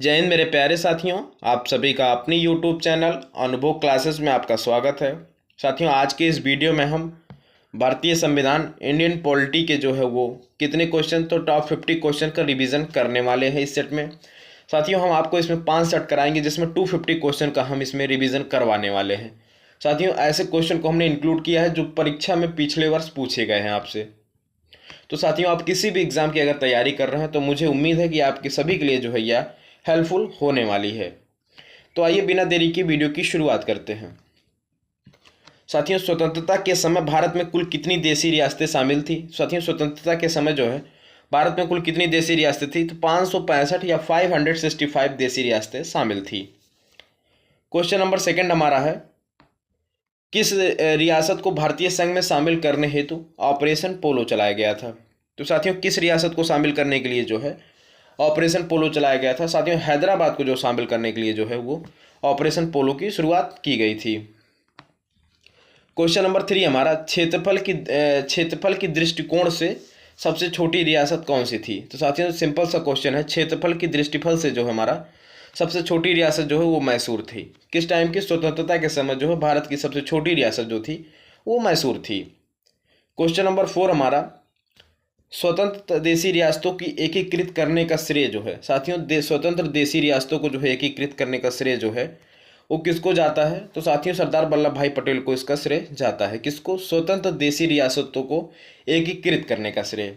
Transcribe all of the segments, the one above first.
जय हिंद मेरे प्यारे साथियों। आप सभी का अपनी YouTube चैनल अनुभव क्लासेस में आपका स्वागत है। साथियों, आज के इस वीडियो में हम भारतीय संविधान इंडियन पॉलिटी के जो है वो कितने क्वेश्चन तो टॉप 50 क्वेश्चन का रिवीजन करने वाले हैं इस सेट में। साथियों, हम आपको इसमें 5 सेट कराएंगे जिसमें 250 क्वेश्चन का हम इसमें रिवीजन करवाने वाले हैं। साथियों, ऐसे क्वेश्चन को हमने इंक्लूड किया है जो परीक्षा में पिछले वर्ष पूछे गए हैं आपसे। तो साथियों, आप किसी भी एग्ज़ाम की अगर तैयारी कर रहे हैं तो मुझे उम्मीद है कि आपके सभी के लिए जो है यह हेल्पफुल होने वाली है। तो आइए बिना देरी की वीडियो की शुरुआत करते हैं। साथियों, स्वतंत्रता के समय भारत में कुल कितनी देशी रियासतें शामिल थी? साथियों, स्वतंत्रता के समय जो है भारत में कुल कितनी देशी रियासतें थी? तो 565 या 565 देशी रियासतें शामिल थी। क्वेश्चन नंबर सेकंड हमारा है, किस रियासत को भारतीय संघ में शामिल करने हेतु ऑपरेशन पोलो चलाया गया था? तो साथियों, किस रियासत को शामिल करने के लिए जो है ऑपरेशन पोलो चलाया गया था? साथियों, हैदराबाद को जो शामिल करने के लिए जो है वो ऑपरेशन पोलो की शुरुआत की गई थी। क्वेश्चन नंबर 3 हमारा, क्षेत्रफल की दृष्टिकोण से सबसे छोटी रियासत कौन सी थी? तो साथियों, सिंपल सा क्वेश्चन है। क्षेत्रफल की दृष्टिफल से जो है हमारा सबसे छोटी रियासत जो है वो मैसूर थी। किस टाइम की? स्वतंत्रता के समय जो है भारत की सबसे छोटी रियासत जो थी वो मैसूर थी। क्वेश्चन नंबर 4 हमारा, स्वतंत्र देशी रियासतों की एकीकृत करने का श्रेय जो है, साथियों स्वतंत्र देशी रियासतों को जो है एकीकृत करने का श्रेय जो है वो किसको जाता है? तो साथियों, सरदार वल्लभ भाई पटेल को इसका श्रेय जाता है। किसको? स्वतंत्र देशी रियासतों को एकीकृत करने का श्रेय।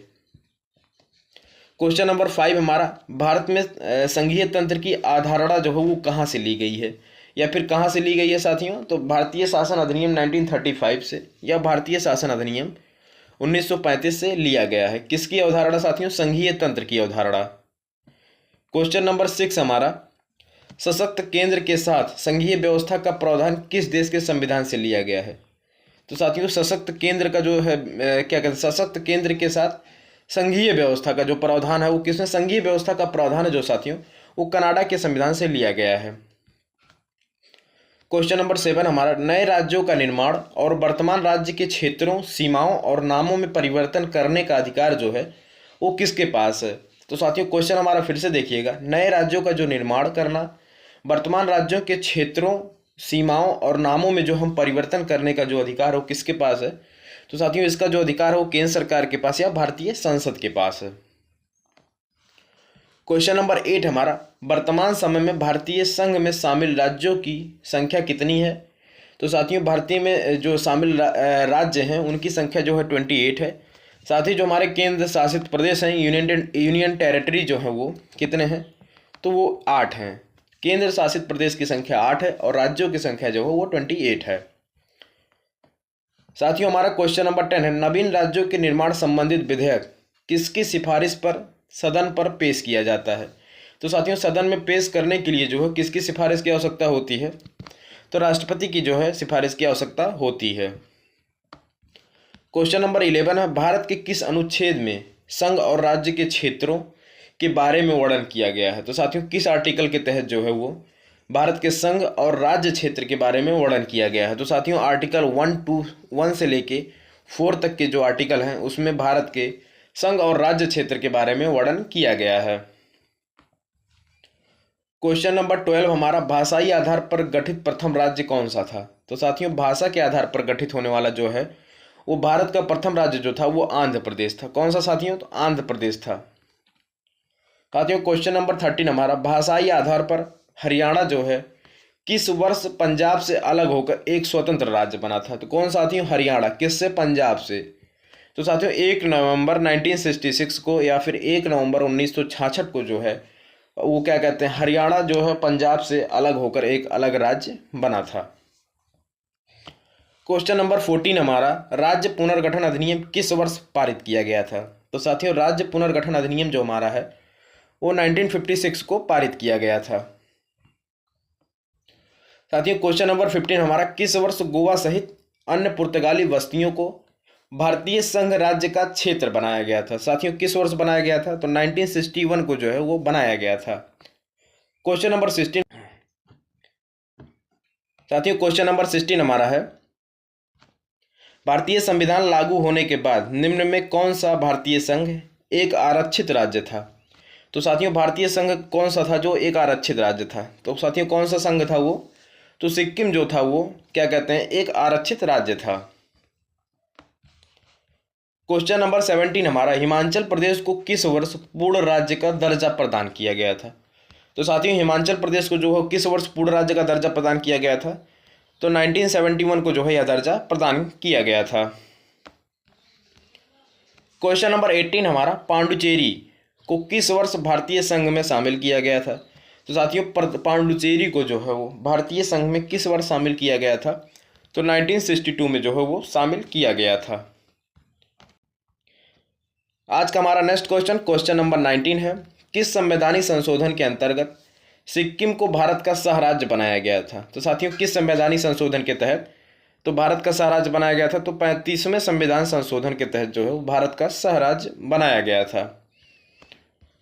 क्वेश्चन नंबर 5 हमारा, भारत में संघीय तंत्र की अवधारणा जो है वो कहाँ से ली गई है या फिर कहाँ से ली गई है? साथियों, तो भारतीय शासन अधिनियम 1935 से या भारतीय शासन अधिनियम 1935 से लिया गया है। किसकी अवधारणा? साथियों, संघीय तंत्र की अवधारणा। क्वेश्चन नंबर 6 हमारा, सशक्त केंद्र के साथ संघीय व्यवस्था का प्रावधान किस देश के संविधान से लिया गया है? तो साथियों, सशक्त केंद्र का जो है क्या कहते हैं, सशक्त केंद्र के साथ संघीय व्यवस्था का जो प्रावधान है वो किसमें? संघीय व्यवस्था का प्रावधान है जो साथियों वो कनाडा के संविधान से लिया गया है। क्वेश्चन नंबर 7 हमारा, नए राज्यों का निर्माण और वर्तमान राज्य के क्षेत्रों, सीमाओं और नामों में परिवर्तन करने का अधिकार जो है वो किसके पास है? तो साथियों, क्वेश्चन हमारा फिर से देखिएगा। नए राज्यों का जो निर्माण करना, वर्तमान राज्यों के क्षेत्रों, सीमाओं और नामों में जो हम परिवर्तन करने का जो अधिकार हो किसके पास है? तो साथियों, इसका जो अधिकार है वो केंद्र सरकार के पास या भारतीय संसद के पास है। क्वेश्चन नंबर 8 हमारा, वर्तमान समय में भारतीय संघ में शामिल राज्यों की संख्या कितनी है? तो साथियों, भारतीय में जो शामिल राज्य हैं उनकी संख्या जो है 28 है। साथ ही जो हमारे केंद्र शासित प्रदेश हैं, यूनियन टेरिटरी जो है वो कितने हैं? तो वो 8 हैं। केंद्र शासित प्रदेश की संख्या 8 है और राज्यों की संख्या जो है वो 28 है। साथियों, हमारा क्वेश्चन नंबर 10 है, नवीन राज्यों के निर्माण संबंधित विधेयक किसकी सिफारिश पर सदन पर पेश किया जाता है? तो साथियों, सदन में पेश करने के लिए जो है किसकी सिफारिश की आवश्यकता होती है? तो राष्ट्रपति की जो है सिफारिश की आवश्यकता होती है। क्वेश्चन नंबर 11 है, भारत के किस अनुच्छेद में संघ और राज्य के क्षेत्रों के बारे में वर्णन किया गया है? तो साथियों, किस आर्टिकल के तहत जो है वो भारत के संघ और राज्य क्षेत्र के बारे में वर्णन किया गया है? तो साथियों, आर्टिकल 1 से लेके 4 तक के जो आर्टिकल हैं उसमें भारत के संघ और राज्य क्षेत्र के बारे में वर्णन किया गया है। क्वेश्चन नंबर 12 हमारा, भाषाई आधार पर गठित प्रथम राज्य कौन सा था? तो साथियों, भाषा के आधार पर गठित होने वाला जो है वो भारत का प्रथम राज्य जो था वो आंध्र प्रदेश था। कौन सा साथियों? तो आंध्र प्रदेश था। साथियों, क्वेश्चन नंबर 13 हमारा, भाषाई आधार पर हरियाणा जो है किस वर्ष पंजाब से अलग होकर एक स्वतंत्र राज्य बना था? तो कौन साथियों? हरियाणा। किससे? पंजाब से। तो साथियों, 1 नवंबर 1966 को या फिर 1 नवंबर 1966 को जो है वो क्या कहते हैं, हरियाणा जो है पंजाब से अलग होकर एक अलग राज्य बना था। क्वेश्चन नंबर 14 हमारा, राज्य पुनर्गठन अधिनियम किस वर्ष पारित किया गया था? तो साथियों, राज्य पुनर्गठन अधिनियम जो हमारा है वो 1956 को पारित किया गया था। साथियों, क्वेश्चन नंबर 15 हमारा, किस वर्ष गोवा सहित अन्य पुर्तगाली बस्तियों को भारतीय संघ राज्य का क्षेत्र बनाया गया था? साथियों, किस वर्ष बनाया गया था? तो 1961 को जो है वो बनाया गया था। क्वेश्चन नंबर 16 साथियों, क्वेश्चन नंबर 16 हमारा है, भारतीय संविधान लागू होने के बाद निम्न में कौन सा भारतीय संघ एक आरक्षित राज्य था? तो साथियों भारतीय संघ कौन सा था जो एक आरक्षित राज्य था? तो साथियों कौन सा संघ था वो? तो सिक्किम जो था वो क्या कहते हैं, एक आरक्षित राज्य था। क्वेश्चन नंबर 17 हमारा, हिमाचल प्रदेश को किस वर्ष पूर्ण राज्य का दर्जा प्रदान किया गया था? तो साथियों हिमाचल प्रदेश को जो है किस वर्ष पूर्ण राज्य का दर्जा प्रदान किया गया था? तो 1971 को जो है यह दर्जा प्रदान किया गया था। क्वेश्चन नंबर 18 हमारा, पांडुचेरी को किस वर्ष भारतीय संघ में शामिल किया गया था? तो साथियों पांडुचेरी को जो है वो भारतीय संघ में किस वर्ष शामिल किया गया था? तो 1962 में जो है वो शामिल किया गया था। आज का हमारा नेक्स्ट क्वेश्चन, क्वेश्चन नंबर 19 है, किस संवैधानिक संशोधन के अंतर्गत सिक्किम को भारत का सह राज्य बनाया गया था? तो साथियों किस संवैधानिक संशोधन के तहत तो भारत का सह राज्य बनाया गया था? तो 35वें संविधान संशोधन के तहत जो है वो भारत का सह राज्य बनाया गया था।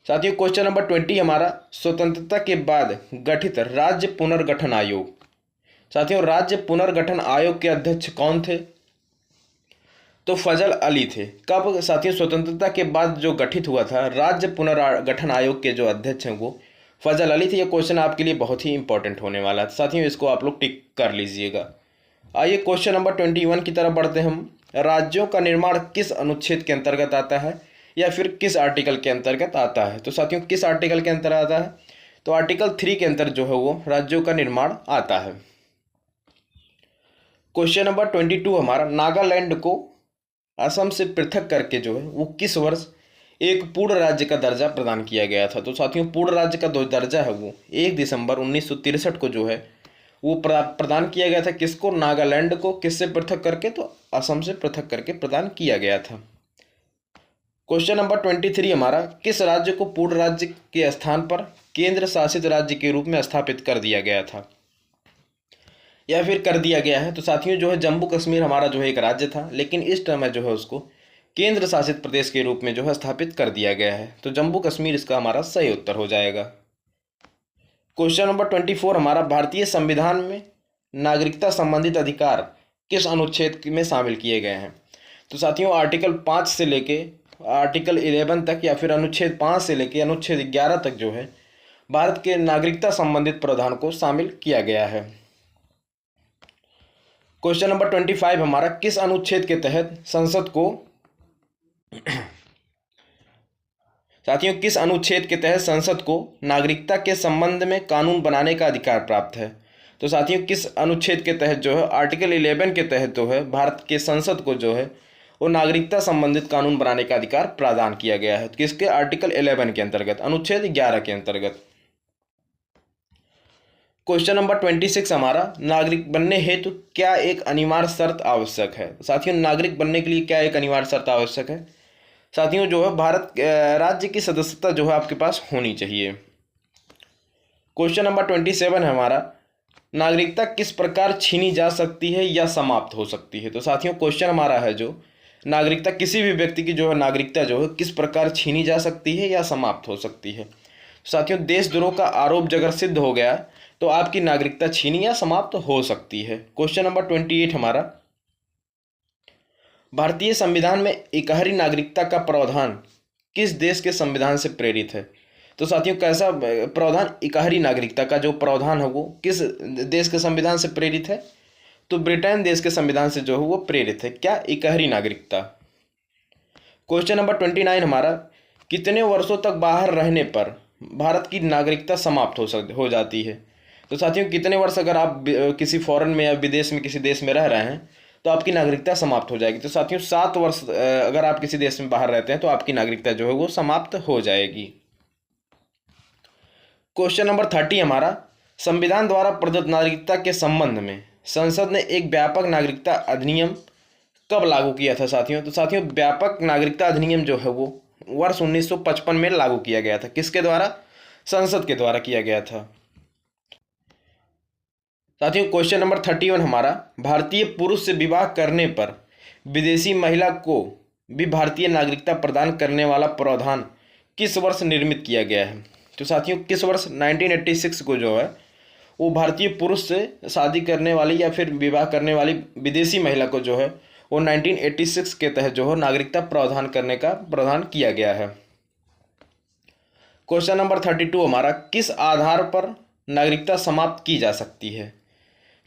साथियों क्वेश्चन नंबर 20 हमारा, स्वतंत्रता के बाद गठित राज्य पुनर्गठन आयोग। साथियों राज्य पुनर्गठन आयोग के अध्यक्ष कौन थे? तो फजल अली थे। कब? साथियों स्वतंत्रता के बाद जो गठित हुआ था राज्य पुनर्गठन आयोग के जो अध्यक्ष हैं वो फजल अली थे। ये क्वेश्चन आपके लिए बहुत ही इंपॉर्टेंट होने वाला है साथियों, इसको आप लोग टिक कर लीजिएगा। आइए क्वेश्चन नंबर 21 की तरफ बढ़ते हैं हम। राज्यों का निर्माण किस अनुच्छेद के अंतर्गत आता है या फिर किस आर्टिकल के अंतर्गत आता है? तो साथियों किस आर्टिकल के अंतर्गत आता है? तो आर्टिकल 3 के अंतर्गत जो है वो राज्यों का निर्माण आता है। क्वेश्चन नंबर 22 हमारा, नागालैंड को असम से पृथक करके जो है वो किस वर्ष एक पूर्ण राज्य का दर्जा प्रदान किया गया था? तो साथियों पूर्ण राज्य का जो दर्जा है वो 1 दिसंबर 1963 को जो है वो प्रदान किया गया था। किसको? नागालैंड को। किससे पृथक करके? तो असम से पृथक करके प्रदान किया गया था। क्वेश्चन नंबर 23 हमारा, किस राज्य को पूर्ण राज्य के स्थान पर केंद्र शासित राज्य के रूप में स्थापित कर दिया गया था या फिर कर दिया गया है? तो साथियों जो है जम्मू कश्मीर हमारा जो है एक राज्य था, लेकिन इस समय जो है उसको केंद्र शासित प्रदेश के रूप में जो है स्थापित कर दिया गया है। तो जम्मू कश्मीर इसका हमारा सही उत्तर हो जाएगा। क्वेश्चन नंबर 24 हमारा, भारतीय संविधान में नागरिकता संबंधित अधिकार किस अनुच्छेद में शामिल किए गए हैं? तो साथियों आर्टिकल 5 से लेके आर्टिकल 11 तक या फिर अनुच्छेद 5 से लेके अनुच्छेद 11 तक जो है भारत के नागरिकता संबंधित प्रावधान को शामिल किया गया है। क्वेश्चन नंबर 25 हमारा, किस अनुच्छेद के तहत संसद को साथियों किस अनुच्छेद के तहत संसद को नागरिकता के संबंध में कानून बनाने का अधिकार प्राप्त है? तो साथियों किस अनुच्छेद के तहत जो है आर्टिकल 11 के तहत जो है भारत के संसद को जो है वो नागरिकता संबंधित कानून बनाने का अधिकार प्रदान किया गया है? किसके? आर्टिकल 11 के अंतर्गत, अनुच्छेद 11 के अंतर्गत। क्वेश्चन नंबर 26 हमारा, नागरिक बनने हेतु क्या एक अनिवार्य शर्त आवश्यक है? साथियों नागरिक बनने के लिए क्या एक अनिवार्य शर्त आवश्यक है? साथियों जो है भारत राज्य की सदस्यता जो है आपके पास होनी चाहिए। क्वेश्चन नंबर 27 है हमारा, नागरिकता किस प्रकार छीनी जा सकती है या समाप्त हो सकती है? तो साथियों क्वेश्चन हमारा है जो नागरिकता किसी भी व्यक्ति की जो है नागरिकता जो है किस प्रकार छीनी जा सकती है या समाप्त हो सकती है? साथियों देशद्रोह का आरोप अगर सिद्ध हो गया तो आपकी नागरिकता छीनी या समाप्त हो सकती है। क्वेश्चन नंबर 28 हमारा, भारतीय संविधान में इकहरी नागरिकता का प्रावधान किस देश के संविधान से प्रेरित है? तो साथियों कैसा प्रावधान? इकहरी नागरिकता का जो प्रावधान है वो किस देश के संविधान से प्रेरित है? तो ब्रिटेन देश के संविधान से जो है वो प्रेरित है। क्या? इकहरी नागरिकता। क्वेश्चन नंबर 29 हमारा, कितने वर्षों तक बाहर रहने पर भारत की नागरिकता समाप्त हो जाती है? तो साथियों कितने वर्ष अगर आप किसी फॉरेन में या विदेश में किसी देश में रह रहे हैं तो आपकी नागरिकता समाप्त हो जाएगी। तो साथियों 7 वर्ष अगर आप किसी देश में बाहर रहते हैं तो आपकी नागरिकता जो है वो समाप्त हो जाएगी। क्वेश्चन नंबर 30 हमारा, संविधान द्वारा प्रदत्त नागरिकता के संबंध में संसद ने एक व्यापक नागरिकता अधिनियम कब लागू किया था? साथियों तो साथियों व्यापक नागरिकता अधिनियम जो है वो वर्ष 1955 में लागू किया गया था। किसके द्वारा? संसद के द्वारा किया गया था। साथियों क्वेश्चन नंबर 31 हमारा, भारतीय पुरुष से विवाह करने पर विदेशी महिला को भी भारतीय नागरिकता प्रदान करने वाला प्रावधान किस वर्ष निर्मित किया गया है? तो साथियों किस वर्ष? 1986 को जो है वो भारतीय पुरुष से शादी करने वाली या फिर विवाह करने वाली विदेशी महिला को जो है वो 1986 के तहत जो है नागरिकता प्रावधान करने का प्रावधान किया गया है। क्वेश्चन नंबर 32 हमारा, किस आधार पर नागरिकता समाप्त की जा सकती है?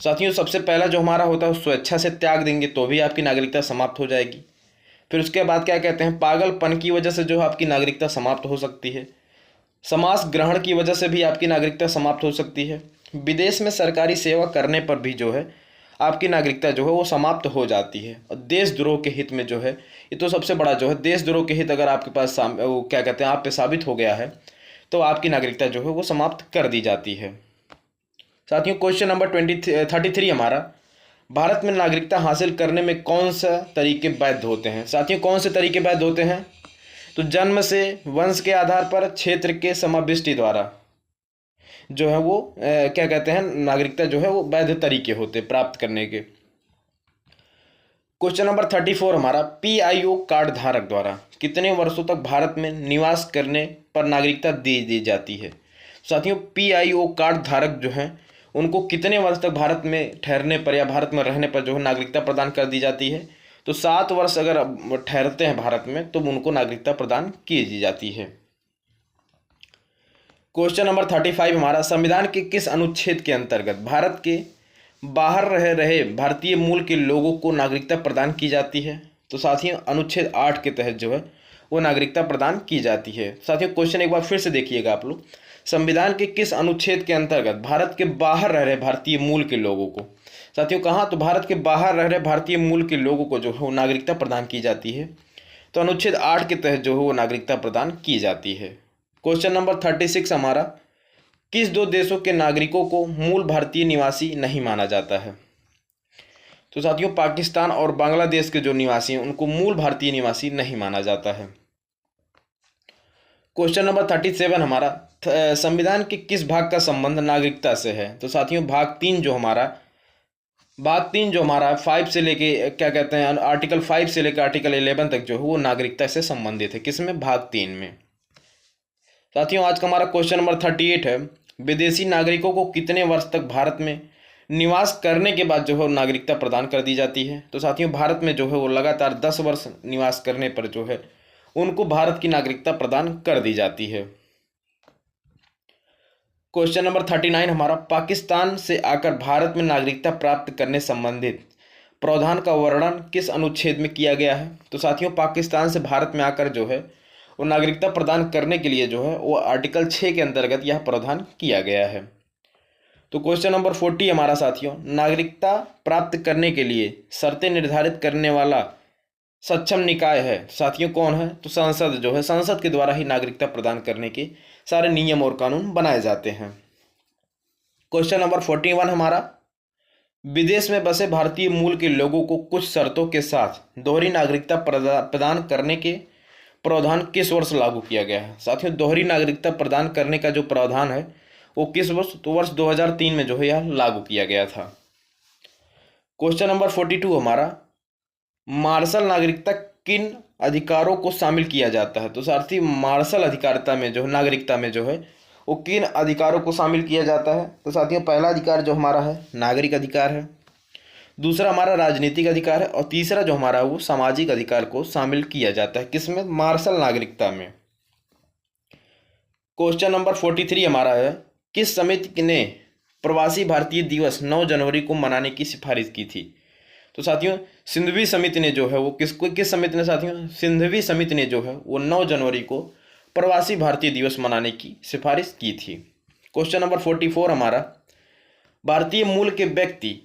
साथियों सबसे पहला जो हमारा होता है स्वेच्छा से त्याग देंगे तो भी आपकी नागरिकता समाप्त हो जाएगी। फिर उसके बाद क्या कहते हैं, पागलपन की वजह से जो है आपकी नागरिकता समाप्त हो सकती है। समास ग्रहण की वजह से भी आपकी नागरिकता समाप्त हो सकती है। विदेश में सरकारी सेवा करने पर भी जो है आपकी नागरिकता जो है वो समाप्त हो जाती है। और देशद्रोह के हित में जो है, ये तो सबसे बड़ा जो है देशद्रोह के हित अगर आपके पास वो क्या कहते हैं आप पे साबित हो गया है तो आपकी नागरिकता जो है वो समाप्त कर दी जाती है। साथियों क्वेश्चन नंबर 33 हमारा, भारत में नागरिकता हासिल करने में कौन सा तरीके वैध होते हैं? साथियों कौन से तरीके वैध होते हैं? तो जन्म से, वंश के आधार पर, क्षेत्र के समाविष्टि द्वारा जो है वो क्या कहते हैं नागरिकता जो है वो वैध तरीके होते प्राप्त करने के। क्वेश्चन नंबर 34 हमारा, PIO कार्ड धारक द्वारा कितने वर्षों तक भारत में निवास करने पर नागरिकता दी जाती है? साथियों PIO कार्ड धारक जो हैं उनको कितने वर्ष तक भारत में ठहरने पर या भारत में रहने पर जो है नागरिकता प्रदान कर दी जाती है? तो 7 वर्ष अगर ठहरते हैं भारत में तो उनको नागरिकता प्रदान की दी जाती है। क्वेश्चन नंबर 35 हमारा, संविधान के किस अनुच्छेद के अंतर्गत भारत के बाहर रह रहे भारतीय मूल के लोगों को नागरिकता प्रदान की जाती है? तो साथियों अनुच्छेद 8 के तहत जो है वो नागरिकता प्रदान की जाती है। साथियों क्वेश्चन एक बार फिर से देखिएगा आप लोग, संविधान के किस अनुच्छेद के अंतर्गत भारत के बाहर रह रहे भारतीय मूल के लोगों को, साथियों कहाँ, तो भारत के बाहर रह रहे भारतीय मूल के लोगों को जो है वो नागरिकता प्रदान की जाती है। तो अनुच्छेद 8 के तहत जो है वो नागरिकता प्रदान की जाती है। क्वेश्चन नंबर 36 हमारा, किस दो देशों के नागरिकों को मूल भारतीय निवासी नहीं माना जाता है? तो साथियों पाकिस्तान और बांग्लादेश के जो निवासी हैं उनको मूल भारतीय निवासी नहीं माना जाता है। क्वेश्चन नंबर 37 हमारा, संविधान के किस भाग का संबंध नागरिकता से है? तो साथियों भाग 3 जो हमारा 5 से लेके क्या कहते हैं आर्टिकल 5 से लेकर आर्टिकल 11 तक जो है वो नागरिकता से संबंधित है। किसमें? भाग 3 में। साथियों आज का हमारा क्वेश्चन नंबर 38 है, विदेशी नागरिकों को कितने वर्ष तक भारत में निवास करने के बाद जो है नागरिकता प्रदान कर दी जाती है? तो साथियों भारत में जो है वो लगातार 10 वर्ष निवास करने पर जो है उनको भारत की नागरिकता प्रदान कर दी जाती है। क्वेश्चन नंबर 39 हमारा, पाकिस्तान से आकर भारत में नागरिकता प्राप्त करने संबंधित प्रावधान का वर्णन किस अनुच्छेद में किया गया है? तो साथियों पाकिस्तान से भारत में आकर जो है वो नागरिकता प्रदान करने के लिए जो है वो आर्टिकल 6 के अंतर्गत यह प्रावधान किया गया है। तो क्वेश्चन नंबर 40 हमारा साथियों, नागरिकता प्राप्त करने के लिए शर्तें निर्धारित करने वाला सक्षम निकाय है साथियों कौन है? तो संसद जो है, संसद के द्वारा ही नागरिकता प्रदान करने के सारे नियम और कानून बनाए जाते हैं। क्वेश्चन नंबर 41 हमारा, विदेश में बसे भारतीय मूल के लोगों को कुछ शर्तों के साथ दोहरी नागरिकता प्रदान करने के प्रावधान किस वर्ष लागू किया गया है? साथियों दोहरी नागरिकता प्रदान करने का जो प्रावधान है वो किस वर्ष? तो वर्ष 2003 में जो है यह लागू किया गया था। क्वेश्चन नंबर 42 हमारा, मार्शल नागरिकता किन अधिकारों को शामिल किया जाता है? तो साथी मार्शल अधिकारिता में जो नागरिकता में जो है वो किन अधिकारों को शामिल किया जाता है? तो साथियों पहला अधिकार जो हमारा है नागरिक अधिकार है, दूसरा हमारा राजनीतिक अधिकार है और तीसरा जो हमारा वो सामाजिक अधिकार को शामिल किया जाता है। किसमें? मार्शल नागरिकता में। क्वेश्चन नंबर 43 हमारा है, किस समिति ने प्रवासी भारतीय दिवस 9 जनवरी को मनाने की सिफारिश की थी? तो साथियों सिंधवी समिति ने जो है वो किस समिति ने साथियों? सिंधवी समिति ने जो है वो 9 जनवरी को प्रवासी भारतीय दिवस मनाने की सिफारिश की थी। क्वेश्चन नंबर 44 हमारा, भारतीय मूल के व्यक्ति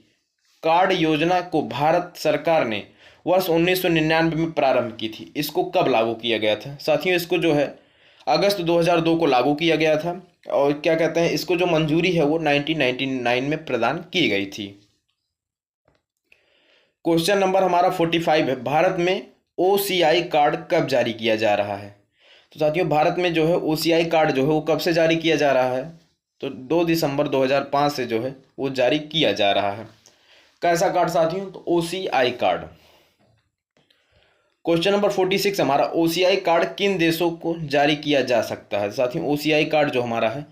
कार्ड योजना को भारत सरकार ने वर्ष 1999 में प्रारंभ की थी। इसको कब लागू किया गया था? साथियों इसको जो है अगस्त 2002 को लागू किया गया था और क्या कहते हैं इसको जो मंजूरी है वो 1999 में प्रदान की गई थी। क्वेश्चन नंबर हमारा 45 है, भारत में OCI कार्ड कब जारी किया जा रहा है? तो साथियों भारत में जो है OCI कार्ड जो है वो कब से जारी किया जा रहा है? तो 2 दिसंबर 2005 से जो है वो जारी किया जा रहा है। कैसा कार्ड साथियों? तो OCI कार्ड। क्वेश्चन नंबर 46 हमारा, OCI कार्ड किन देशों को जारी किया जा सकता है? साथियों OCI कार्ड जो हमारा है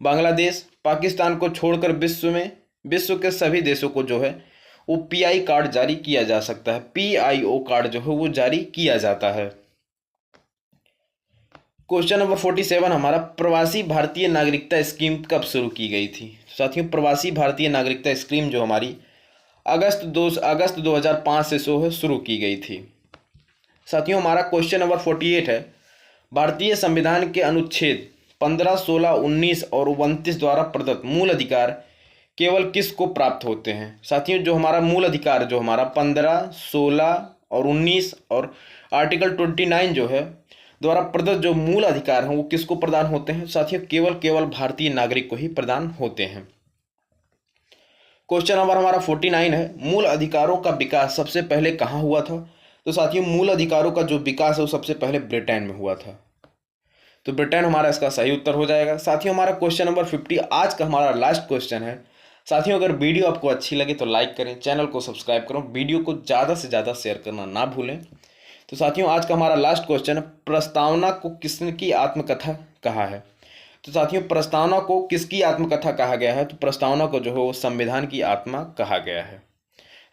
बांग्लादेश, पाकिस्तान को छोड़कर विश्व के सभी देशों को जो है वो PI कार्ड जारी किया जा सकता है। PIO कार्ड जो है वो जारी किया जाता है। क्वेश्चन नंबर 47 हमारा, प्रवासी भारतीय नागरिकता स्कीम कब शुरू की गई थी? साथियों, प्रवासी भारतीय नागरिकता स्कीम जो हमारी अगस्त 2005 से शुरू की गई थी। साथियों, हमारा क्वेश्चन नंबर 48 है, भारतीय संविधान के अनुच्छेद 15, 16, 19 और 29 द्वारा प्रदत्त मूल अधिकार केवल किस को प्राप्त होते हैं? साथियों, जो हमारा मूल अधिकार जो हमारा 15, 16 और 19 और आर्टिकल 29 जो है द्वारा प्रदत्त जो मूल अधिकार हैं वो किसको प्रदान होते हैं? साथियों, केवल भारतीय नागरिक को ही प्रदान होते हैं। क्वेश्चन नंबर हमारा 49 है, मूल अधिकारों का विकास सबसे पहले कहाँ हुआ था? तो साथियों, मूल अधिकारों का जो विकास है वो सबसे पहले ब्रिटेन में हुआ था, तो ब्रिटेन हमारा इसका सही उत्तर हो जाएगा। साथियों, हमारा क्वेश्चन नंबर 50 आज का हमारा लास्ट क्वेश्चन है। साथियों, अगर वीडियो आपको अच्छी लगे तो लाइक करें, चैनल को सब्सक्राइब करें, वीडियो को ज़्यादा से ज़्यादा शेयर करना ना भूलें। तो साथियों, आज का हमारा लास्ट क्वेश्चन है, प्रस्तावना को किसकी आत्मकथा कहा है? तो साथियों, प्रस्तावना को किसकी आत्मकथा कहा गया है? तो प्रस्तावना को जो है वो संविधान की आत्मा कहा गया है।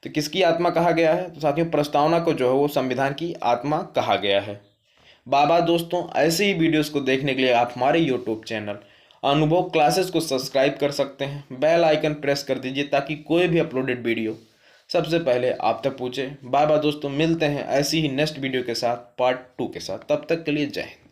तो किसकी आत्मा कहा गया है? तो साथियों, प्रस्तावना को जो है वो संविधान की आत्मा कहा गया है। बाबा दोस्तों, ऐसे ही वीडियोस को देखने के लिए आप हमारे यूट्यूब चैनल अनुभव क्लासेस को सब्सक्राइब कर सकते हैं। बेल आइकन प्रेस कर दीजिए ताकि कोई भी अपलोडेड वीडियो सबसे पहले आप तक पहुँचे। बाय बाय दोस्तों, मिलते हैं ऐसी ही नेक्स्ट वीडियो के साथ, पार्ट 2 के साथ। तब तक के लिए जय हिंद।